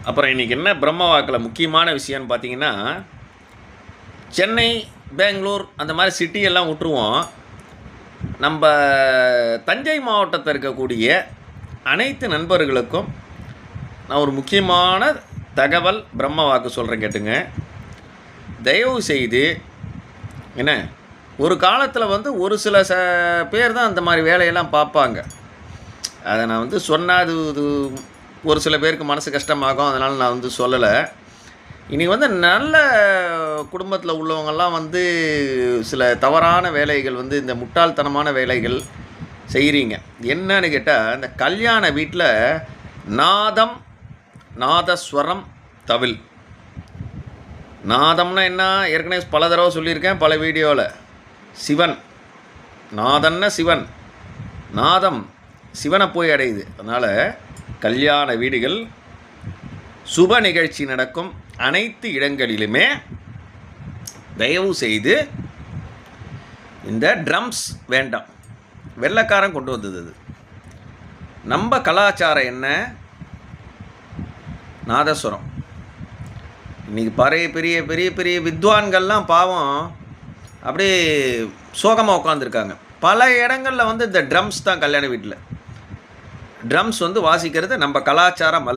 அப்புறம் இன்றைக்கி என்ன பிரம்ம வாக்கில் முக்கியமான விஷயம்னு பார்த்தீங்கன்னா, சென்னை, பெங்களூர் அந்த மாதிரி சிட்டியெல்லாம் விட்டுருவோம். நம்ம தஞ்சை மாவட்டத்தில் இருக்கக்கூடிய அனைத்து நண்பர்களுக்கும் நான் ஒரு முக்கியமான தகவல் பிரம்ம வாக்கு சொல்கிறேன், கேட்டுங்க. தயவு செய்து என்ன, ஒரு காலத்தில் ஒரு சில பேர் தான் அந்த மாதிரி வேலையெல்லாம் பார்ப்பாங்க. அதை நான் சொன்னால் அது ஒரு சில பேருக்கு மனசு கஷ்டமாகும். அதனால் நான் சொல்லலை. இன்றைக்கி நல்ல குடும்பத்தில் உள்ளவங்கெல்லாம் சில தவறான வேலைகள் இந்த முட்டாள்தனமான வேலைகள் செய்கிறீங்க. என்னன்னு கேட்டால், இந்த கல்யாண வீட்டில் நாதம், நாதஸ்வரம், தவில். நாதம்னா என்ன, ஏற்கனவே பல தடவை சொல்லியிருக்கேன் பல வீடியோவில். சிவன், நாதன்னா சிவன், நாதம் சிவனை போய் அடையுது. அதனால் கல்யாண வீடுகள், சுப நிகழ்ச்சி நடக்கும் அனைத்து இடங்களிலுமே தயவு செய்து இந்த ட்ரம்ஸ் வேண்டாம். வெள்ளைக்காரன் கொண்டு வந்தது அது. நம்ம கலாச்சாரம் என்ன, நாதஸ்வரம். இன்றைக்கி பெரிய பெரிய பெரிய வித்வான்கள்லாம் பாவம் அப்படியே சோகமாக உட்காந்துருக்காங்க. பல இடங்களில் இந்த ட்ரம்ஸ் தான் கல்யாண வீட்டில். ட்ரம்ஸ் வாசிக்கிறது நம்ம கலாச்சாரம் அல்ல.